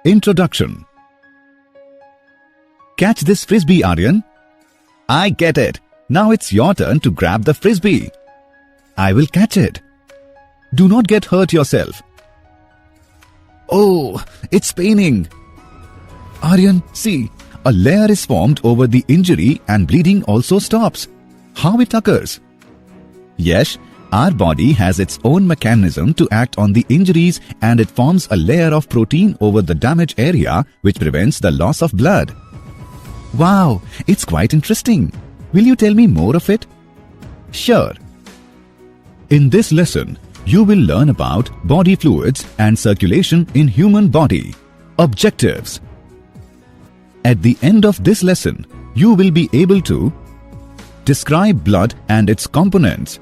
Introduction. Catch this frisbee, Aryan. I get it. Now it's your turn to grab the frisbee. I will catch it. Do not get hurt yourself. Oh, it's paining. Aryan, see, a layer is formed over the injury and bleeding also stops. How it occurs? Yes, our body has its own mechanism to act on the injuries, and it forms a layer of protein over the damaged area which prevents the loss of blood. Wow, it's quite interesting. Will you tell me more of it? Sure. In this lesson, you will learn about body fluids and circulation in human body. Objectives. At the end of this lesson, you will be able to describe blood and its components,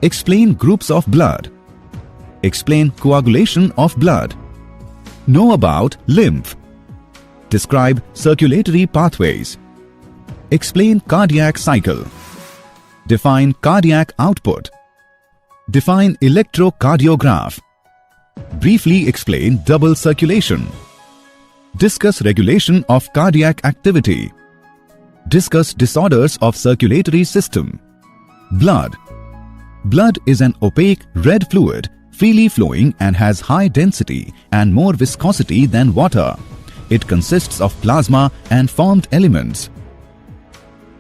explain groups of blood, explain coagulation of blood, know about lymph, describe circulatory pathways, explain cardiac cycle, define cardiac output, define electrocardiograph, briefly explain double circulation, discuss regulation of cardiac activity, discuss disorders of circulatory system. Blood. Blood is an opaque red fluid, freely flowing and has high density and more viscosity than water. It consists of plasma and formed elements.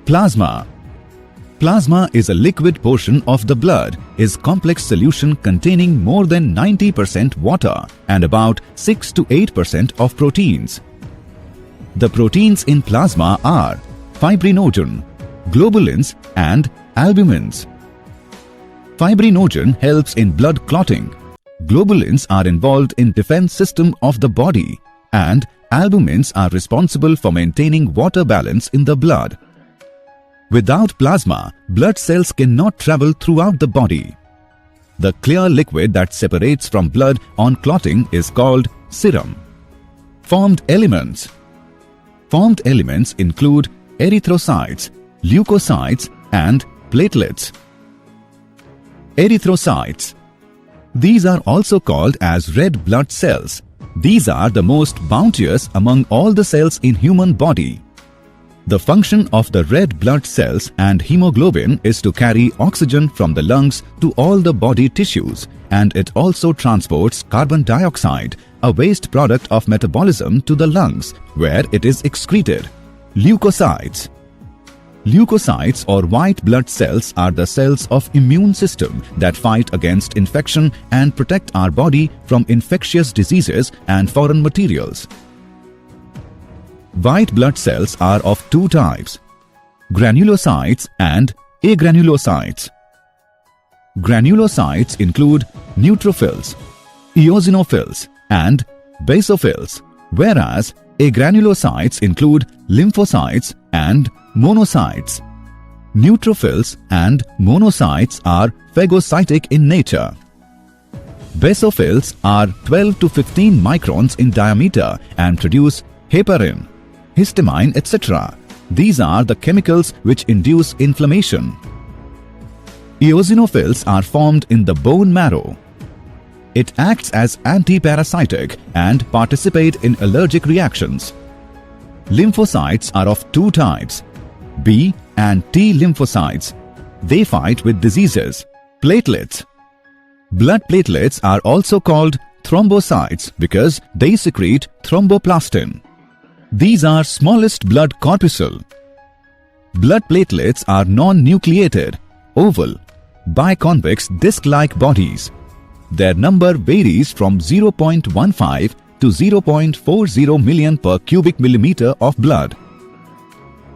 Plasma. Plasma is a liquid portion of the blood, is complex solution containing more than 90% water and about 6 to 8% of proteins. The proteins in plasma are fibrinogen, globulins and albumins. Fibrinogen helps in blood clotting. Globulins are involved in defense system of the body, and albumins are responsible for maintaining water balance in the blood. Without plasma, blood cells cannot travel throughout the body. The clear liquid that separates from blood on clotting is called serum. Formed elements. Formed elements include erythrocytes, leukocytes and platelets. Erythrocytes. These are also called as red blood cells. These are the most bounteous among all the cells in human body. The function of the red blood cells and hemoglobin is to carry oxygen from the lungs to all the body tissues, and it also transports carbon dioxide, a waste product of metabolism, to the lungs, where it is excreted. Leukocytes. Leukocytes or white blood cells are the cells of immune system that fight against infection and protect our body from infectious diseases and foreign materials. White blood cells are of two types: granulocytes and agranulocytes. Granulocytes include neutrophils, eosinophils and basophils, whereas agranulocytes include lymphocytes and monocytes. Neutrophils and monocytes are phagocytic in nature. Basophils are 12 to 15 microns in diameter and produce heparin, histamine, etc. These are the chemicals which induce inflammation. Eosinophils are formed in the bone marrow. It acts as anti-parasitic and participate in allergic reactions. Lymphocytes are of two types: B and T lymphocytes. They fight with diseases. Platelets. Blood platelets are also called thrombocytes because they secrete thromboplastin. These are smallest blood corpuscle. Blood platelets are non-nucleated, oval, biconvex disc-like bodies. Their number varies from 0.15 to 0.40 million per cubic millimeter of blood.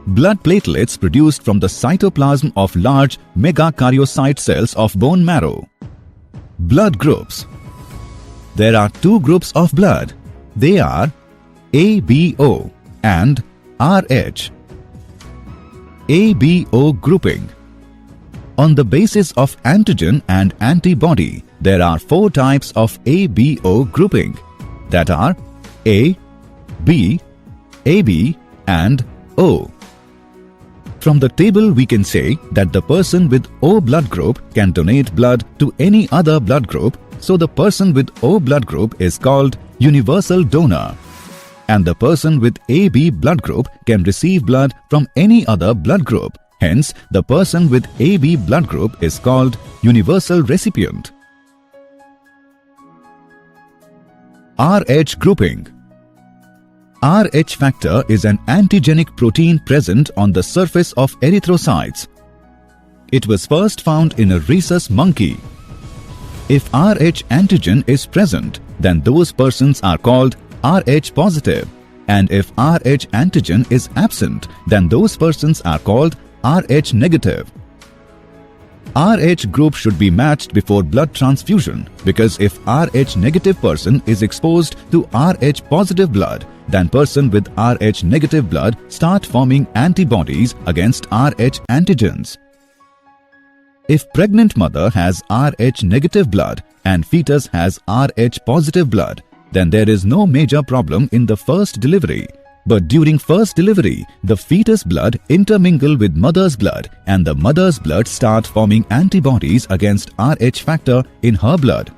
Blood platelets produced from the cytoplasm of large megakaryocyte cells of bone marrow. Blood groups. There are two groups of blood. They are ABO and RH. ABO grouping. On the basis of antigen and antibody, there are four types of ABO grouping, that are A, B, AB and O. From the table we can say that the person with O blood group can donate blood to any other blood group, so the person with O blood group is called universal donor. and the person with AB blood group can receive blood from any other blood group. Hence, the person with AB blood group is called universal recipient. RH grouping. Rh factor is an antigenic protein present on the surface of erythrocytes. It was first found in a rhesus monkey. If Rh antigen is present, then those persons are called Rh positive, and if Rh antigen is absent, then those persons are called Rh negative. Rh group should be matched before blood transfusion, because if Rh negative person is exposed to Rh positive blood, then person with Rh negative blood start forming antibodies against Rh antigens. If pregnant mother has Rh negative blood and fetus has Rh positive blood, then there is no major problem in the first delivery. But during first delivery, the fetus blood intermingle with mother's blood and the mother's blood start forming antibodies against Rh factor in her blood.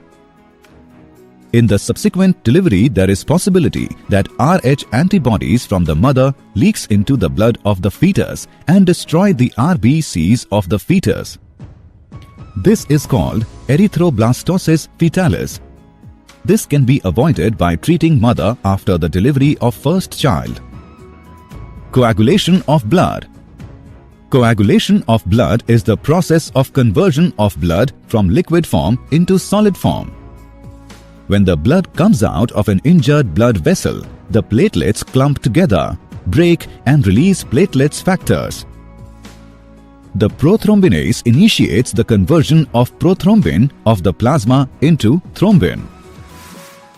In the subsequent delivery, there is possibility that Rh antibodies from the mother leaks into the blood of the fetus and destroy the RBCs of the fetus. This is called erythroblastosis fetalis. This can be avoided by treating mother after the delivery of first child. Coagulation of blood. Coagulation of blood is the process of conversion of blood from liquid form into solid form. When the blood comes out of an injured blood vessel, the platelets clump together, break and release platelets factors. The prothrombinase initiates the conversion of prothrombin of the plasma into thrombin.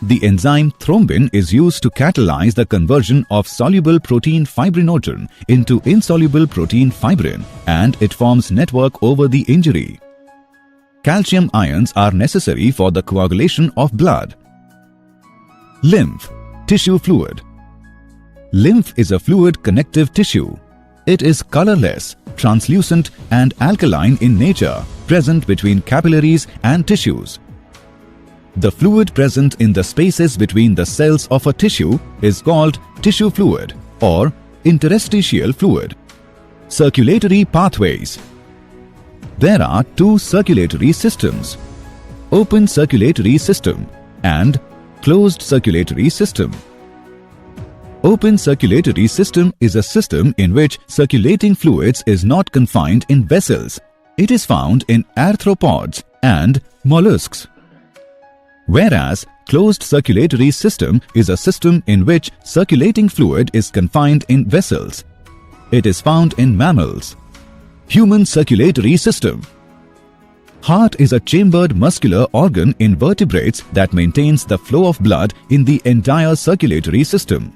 The enzyme thrombin is used to catalyze the conversion of soluble protein fibrinogen into insoluble protein fibrin, and it forms network over the injury. Calcium ions are necessary for the coagulation of blood. Lymph, tissue fluid. Lymph is a fluid connective tissue. It is colorless, translucent and alkaline in nature, present between capillaries and tissues. The fluid present in the spaces between the cells of a tissue is called tissue fluid or interstitial fluid. Circulatory pathways. There are two circulatory systems: open circulatory system and closed circulatory system. Open circulatory system is a system in which circulating fluids is not confined in vessels. It is found in arthropods and mollusks. Whereas closed circulatory system is a system in which circulating fluid is confined in vessels. It is found in mammals. Human circulatory system. Heart is a chambered muscular organ in vertebrates that maintains the flow of blood in the entire circulatory system.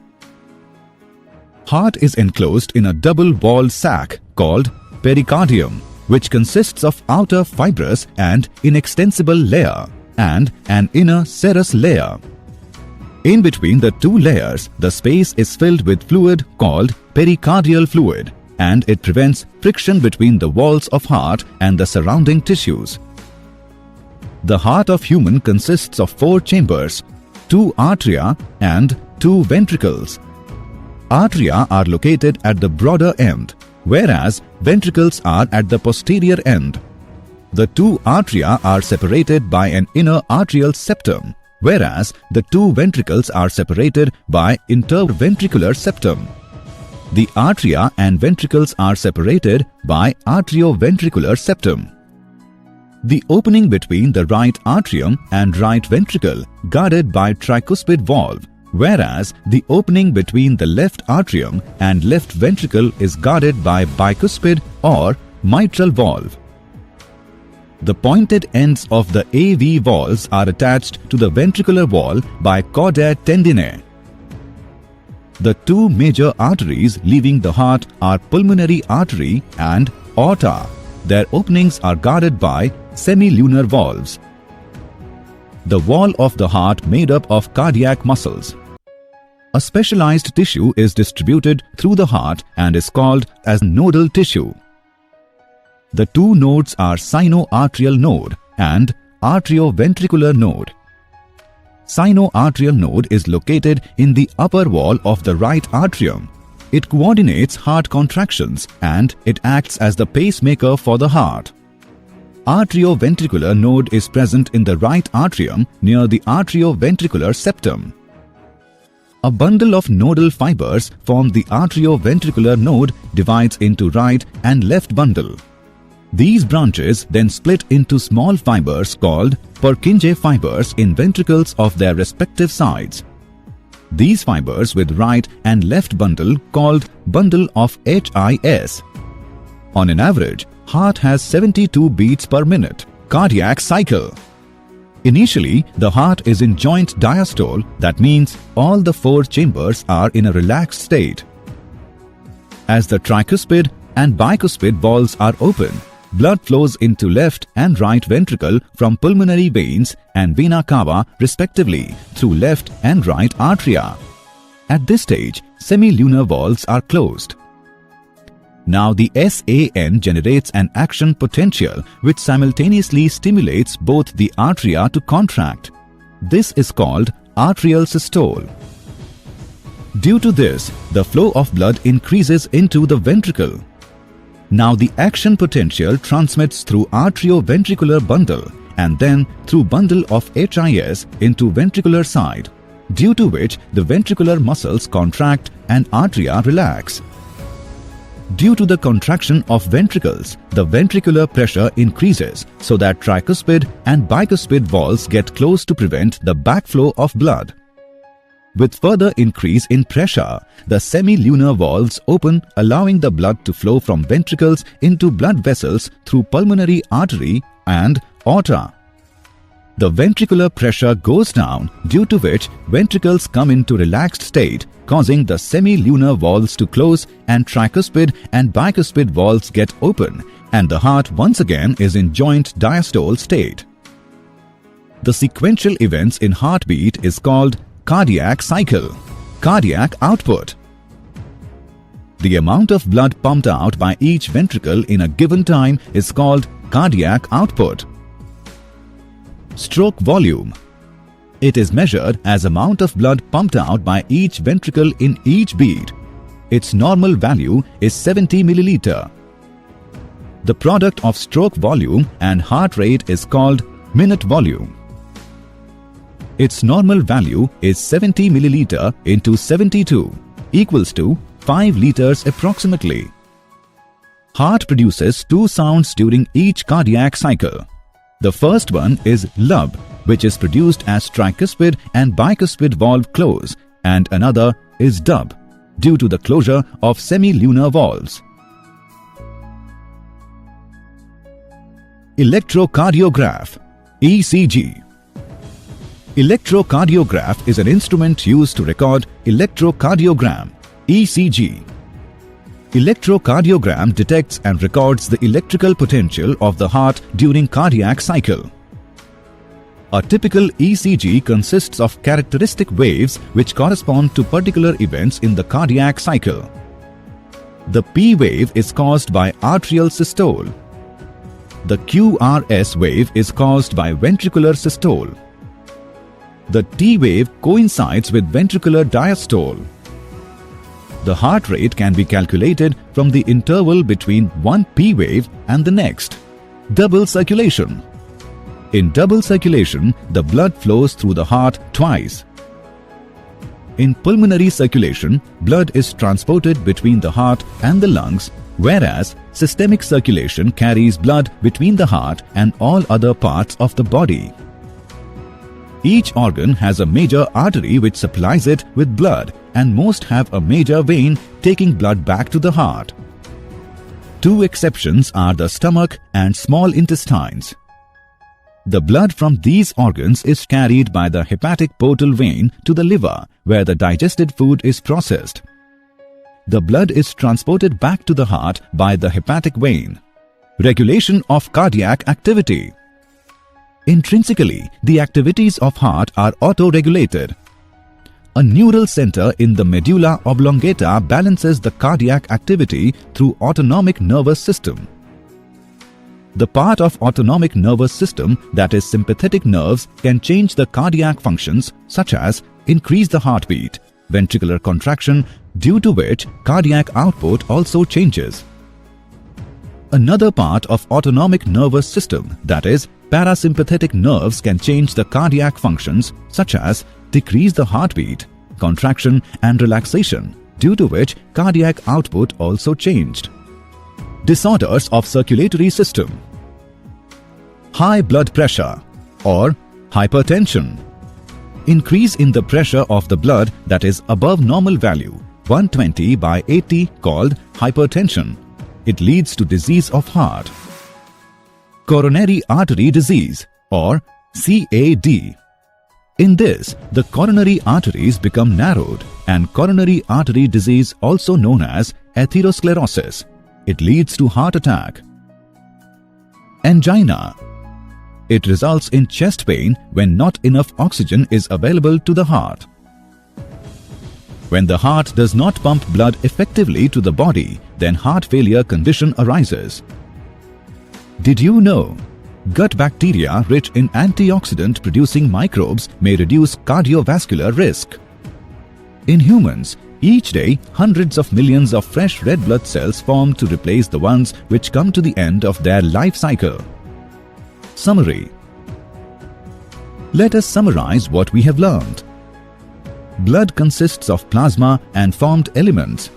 Heart is enclosed in a double-walled sac called pericardium, which consists of outer fibrous and inextensible layer and an inner serous layer. In between the two layers, the space is filled with fluid called pericardial fluid, and it prevents friction between the walls of heart and the surrounding tissues. The heart of human consists of 4 chambers, 2 atria and 2 ventricles. Atria are located at the broader end, whereas ventricles are at the posterior end. The 2 atria are separated by an inner arterial septum, whereas the 2 ventricles are separated by interventricular septum. The atria and ventricles are separated by arterioventricular septum. The opening between the right atrium and right ventricle guarded by tricuspid valve, whereas the opening between the left atrium and left ventricle is guarded by bicuspid or mitral valve. The pointed ends of the AV valves are attached to the ventricular wall by chordae tendineae. The 2 major arteries leaving the heart are pulmonary artery and aorta. Their openings are guarded by semilunar valves. The wall of the heart made up of cardiac muscles. A specialized tissue is distributed through the heart and is called as nodal tissue. The 2 nodes are sinoarterial node and arterioventricular node. Sinoarterial node is located in the upper wall of the right atrium. It coordinates heart contractions and it acts as the pacemaker for the heart. Arterioventricular node is present in the right atrium near the arterioventricular septum. A bundle of nodal fibers from the arterioventricular node divides into right and left bundle. These branches then split into small fibers called Purkinje fibers in ventricles of their respective sides. These fibers with right and left bundle called bundle of HIS. On an average, heart has 72 beats per minute, cardiac cycle. Initially, the heart is in joint diastole, that means all the 4 chambers are in a relaxed state. As the tricuspid and bicuspid valves are open, blood flows into left and right ventricle from pulmonary veins and vena cava respectively through left and right arteria. At this stage, semilunar valves are closed. Now the SAN generates an action potential which simultaneously stimulates both the arteria to contract. This is called arterial systole. Due to this, the flow of blood increases into the ventricle. Now the action potential transmits through arterioventricular bundle and then through bundle of HIS into ventricular side, due to which the ventricular muscles contract and arteria relax. Due to the contraction of ventricles, the ventricular pressure increases so that tricuspid and bicuspid valves get closed to prevent the backflow of blood. With further increase in pressure, the semilunar valves open, allowing the blood to flow from ventricles into blood vessels through pulmonary artery and aorta. The ventricular pressure goes down, due to which ventricles come into relaxed state, causing the semilunar valves to close and tricuspid and bicuspid valves get open, and the heart once again is in joint diastole state. The sequential events in heartbeat is called cardiac cycle, cardiac output. The amount of blood pumped out by each ventricle in a given time is called cardiac output. Stroke volume. It is measured as amount of blood pumped out by each ventricle in each beat. Its normal value is 70 milliliter. The product of stroke volume and heart rate is called minute volume. Its normal value is 70 milliliter into 72 equals to 5 liters approximately. Heart produces 2 sounds during each cardiac cycle. The first one is lub, which is produced as tricuspid and bicuspid valve close, and another is dub, due to the closure of semilunar valves. Electrocardiograph, ECG. Electrocardiograph is an instrument used to record electrocardiogram, ECG. Electrocardiogram detects and records the electrical potential of the heart during cardiac cycle. A typical ECG consists of characteristic waves which correspond to particular events in the cardiac cycle. The P wave is caused by arterial systole. The QRS wave is caused by ventricular systole. The T wave coincides with ventricular diastole. The heart rate can be calculated from the interval between one P wave and the next. Double circulation. In double circulation, the blood flows through the heart twice. In pulmonary circulation, blood is transported between the heart and the lungs, whereas systemic circulation carries blood between the heart and all other parts of the body. Each organ has a major artery which supplies it with blood, and most have a major vein taking blood back to the heart. 2 exceptions are the stomach and small intestines. The blood from these organs is carried by the hepatic portal vein to the liver, where the digested food is processed. The blood is transported back to the heart by the hepatic vein. Regulation of cardiac activity. Intrinsically, the activities of heart are auto-regulated. A neural center in the medulla oblongata balances the cardiac activity through autonomic nervous system. The part of autonomic nervous system that is sympathetic nerves can change the cardiac functions such as increase the heartbeat, ventricular contraction, due to which cardiac output also changes. Another part of autonomic nervous system that is parasympathetic nerves can change the cardiac functions such as decrease the heartbeat, contraction and relaxation, due to which cardiac output also changed. Disorders of circulatory system. High blood pressure or hypertension. Increase in the pressure of the blood that is above normal value 120/80 called hypertension. It leads to disease of heart. Coronary artery disease or CAD. In this, the coronary arteries become narrowed and coronary artery disease, also known as atherosclerosis. It leads to heart attack. Angina. It results in chest pain when not enough oxygen is available to the heart. When the heart does not pump blood effectively to the body, then heart failure condition arises. Did you know? Gut bacteria rich in antioxidant-producing microbes may reduce cardiovascular risk. In humans, each day hundreds of millions of fresh red blood cells form to replace the ones which come to the end of their life cycle. Summary. Let us summarize what we have learned. Blood consists of plasma and formed elements.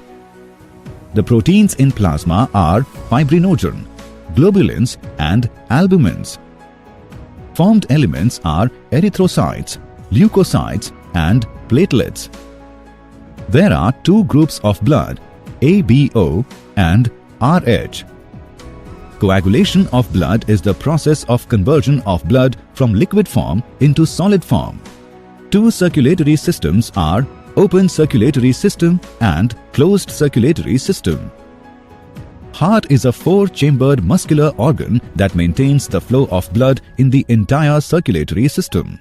The proteins in plasma are fibrinogen, globulins and albumins. Formed elements are erythrocytes, leukocytes and platelets. There are two groups of blood, ABO and RH. Coagulation of blood is the process of conversion of blood from liquid form into solid form. Two circulatory systems are open circulatory system and closed circulatory system. Heart is a four-chambered muscular organ that maintains the flow of blood in the entire circulatory system.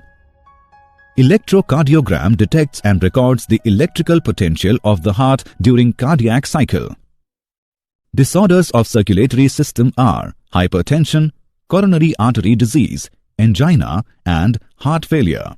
Electrocardiograph detects and records the electrical potential of the heart during cardiac cycle. Disorders of circulatory system are hypertension, coronary artery disease, angina and heart failure.